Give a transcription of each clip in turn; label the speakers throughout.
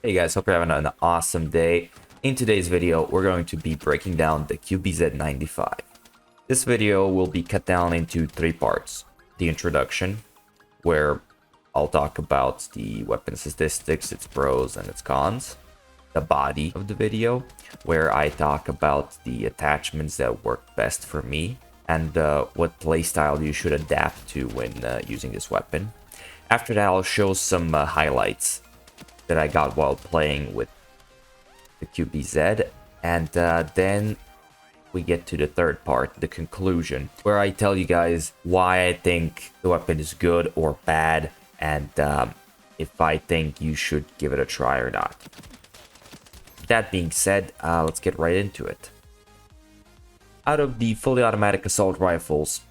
Speaker 1: Hey guys, hope you're having an awesome day. In today's video, we're going to be breaking down the QBZ 95. This video will be cut down into three parts. The introduction, where I'll talk about the weapon statistics, its pros and its cons. The body of the video, where I talk about the attachments that work best for me and what playstyle you should adapt to when using this weapon. After that, I'll show some highlights that I got while playing with the QBZ, and then we get to the third part, the conclusion, where I tell you guys why I think the weapon is good or bad, and if I think you should give it a try or not. That being said, let's get right into it. Out of the fully automatic assault rifles,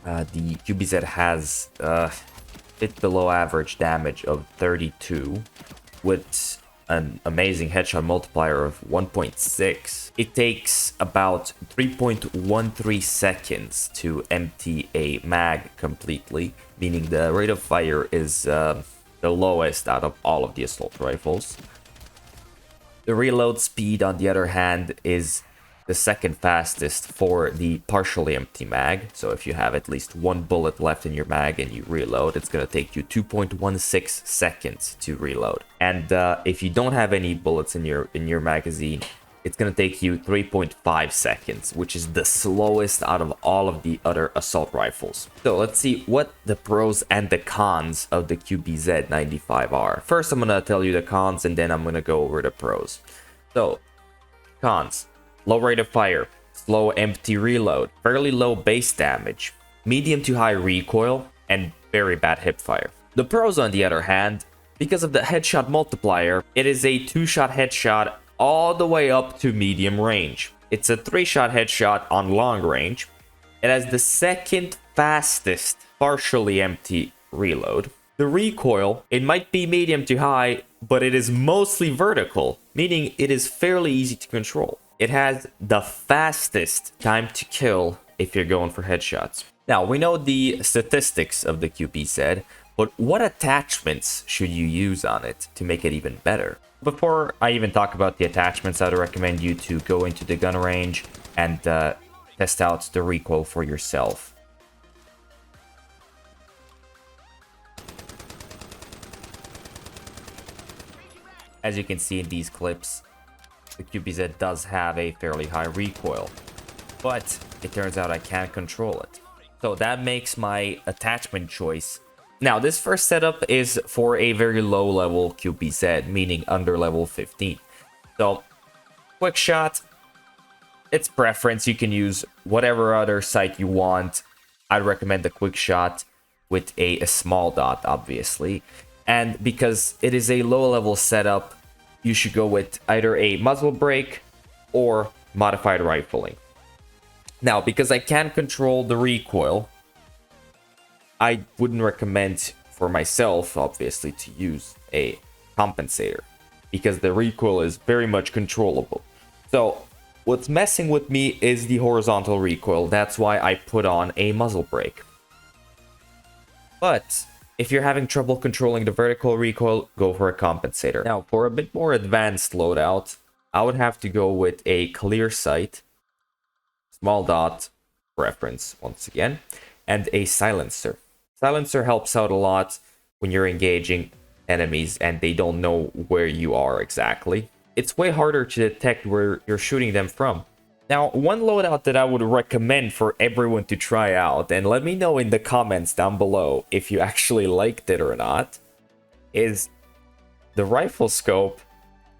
Speaker 1: the QBZ has bit below average damage of 32 with an amazing headshot multiplier of 1.6. It takes about 3.13 seconds to empty a mag completely, meaning the rate of fire is the lowest out of all of the assault rifles. The reload speed, on the other hand, is the second fastest for the partially empty mag. So if you have at least one bullet left in your mag and you reload, it's going to take you 2.16 seconds to reload. And if you don't have any bullets in your magazine, it's going to take you 3.5 seconds, which is the slowest out of all of the other assault rifles. So let's see what the pros and the cons of the QBZ 95 are. First, I'm going to tell you the cons, and then I'm going to go over the pros. So, cons. Low rate of fire, slow empty reload, fairly low base damage, medium to high recoil, and very bad hipfire. The pros, on the other hand, because of the headshot multiplier, it is a 2-shot headshot all the way up to medium range. It's a 3-shot headshot on long range. It has the second fastest partially empty reload. The recoil, it might be medium to high, but it is mostly vertical, meaning it is fairly easy to control. It has the fastest time to kill if you're going for headshots. Now, we know the statistics of the QBZ, but what attachments should you use on it to make it even better? Before I even talk about the attachments, I'd recommend you to go into the gun range and test out the recoil for yourself. As you can see in these clips, the QBZ does have a fairly high recoil, but it turns out I can't control it. So that makes my attachment choice. Now, this first setup is for a very low level QBZ, meaning under level 15. So, quick shot, it's preference. You can use whatever other sight you want. I'd recommend the quick shot with a small dot, obviously. And because it is a low level setup, you should go with either a muzzle brake or modified rifling. Now, because I can't control the recoil, I wouldn't recommend for myself, obviously, to use a compensator, because the recoil is very much controllable. So what's messing with me is the horizontal recoil. That's why I put on a muzzle brake. But if you're having trouble controlling the vertical recoil, go for a compensator. Now, for a bit more advanced loadout, I would have to go with a clear sight, small dot, reference once again, and a silencer. Silencer helps out a lot when you're engaging enemies and they don't know where you are exactly. It's way harder to detect where you're shooting them from. Now, one loadout that I would recommend for everyone to try out, and let me know in the comments down below if you actually liked it or not, is the rifle scope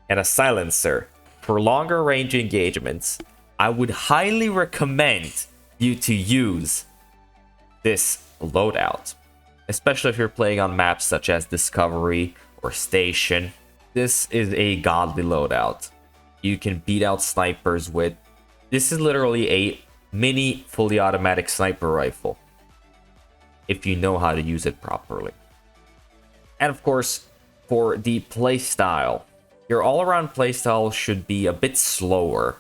Speaker 1: and a silencer. For longer range engagements, I would highly recommend you to use this loadout, especially if you're playing on maps such as Discovery or Station. This is a godly loadout. You can beat out snipers with. This is literally a mini fully automatic sniper rifle, if you know how to use it properly. And of course, for the playstyle, your all-around playstyle should be a bit slower,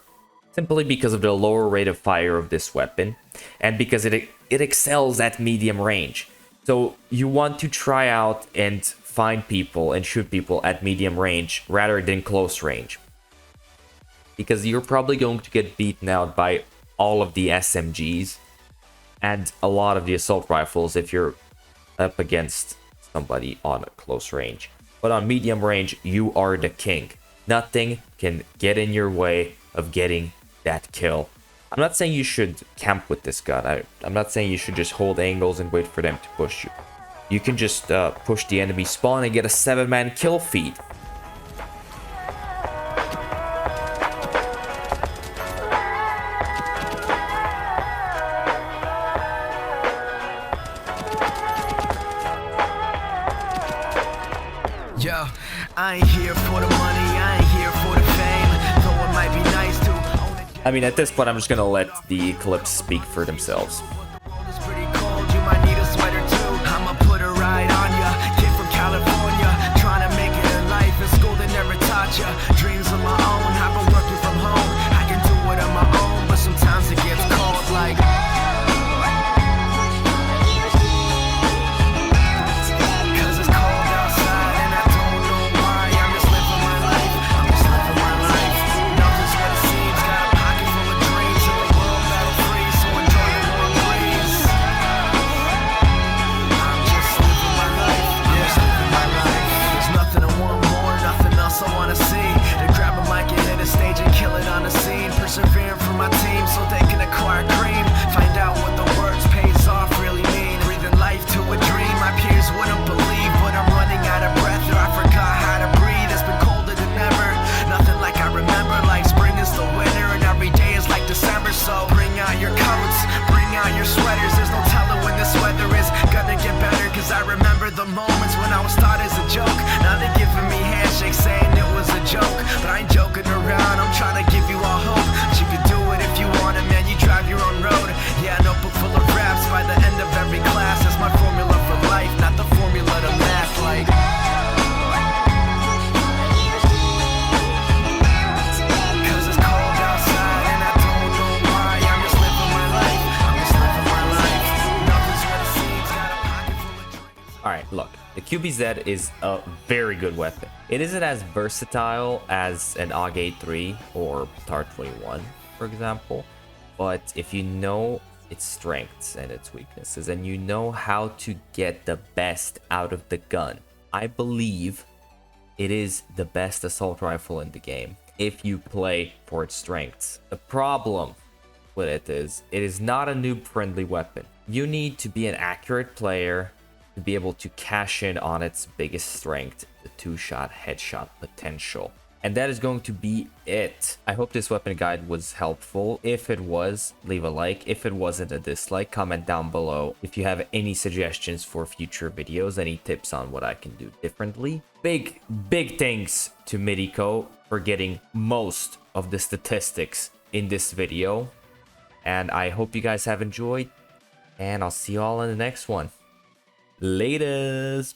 Speaker 1: simply because of the lower rate of fire of this weapon, and because it excels at medium range. So you want to try out and find people and shoot people at medium range rather than close range. Because you're probably going to get beaten out by all of the SMGs and a lot of the assault rifles if you're up against somebody on close range. But on medium range, you are the king. Nothing can get in your way of getting that kill. I'm not saying you should camp with this gun. I'm not saying you should just hold angles and wait for them to push you. You can just push the enemy spawn and get a 7-man kill feed.
Speaker 2: Yo, I ain't here for the money, I ain't here for the fame, though it might be nice to own it.
Speaker 1: I mean, at this point, I'm just gonna let the clips speak for themselves.
Speaker 2: It's pretty cold, you might need a sweater too. I'ma put a ride on ya, kid from California, trying to make it in life in school they never taught ya. Dreams of my own, I've been working from home. I can do it on my own, but sometimes it gets cold like. Persevering for my team so they can acquire cream. Find out what the words pays off really mean. Breathing life to a dream my peers wouldn't believe, but I'm running out of breath or I forgot how to breathe. It's been colder than ever, nothing like I remember. Like spring is the winter and every day is like December. So bring out your coats, bring out your sweaters. There's no telling when this weather is gonna get better, cause I remember the moments when I was thought as a joke. Now they're giving me handshakes saying it was a joke, but I ain't joking around, I'm trying to give you all hope. You could do it if you want it, man, you drive your own road. Yeah, a notebook full of raps by the end of every class. That's my formula for life, not the formula to math like. Cause it's cold outside and I don't know why. I'm just living my life, I'm just living my life. Nothing's what it seems, got a pocket full of trinkets.
Speaker 1: Alright, look. The QBZ is a very good weapon. It isn't as versatile as an AUG 3 or TAR 21, for example. But if you know its strengths and its weaknesses, and you know how to get the best out of the gun, I believe it is the best assault rifle in the game if you play for its strengths. The problem with it is not a noob-friendly weapon. You need to be an accurate player to be able to cash in on its biggest strength, the 2-shot headshot potential. And that is going to be it. I hope this weapon guide was helpful. If it was, leave a like. If it wasn't, a dislike. Comment down below if you have any suggestions for future videos, any tips on what I can do differently. Big thanks to Midiko for getting most of the statistics in this video. And I hope you guys have enjoyed, and I'll see you all in the next one. Laters.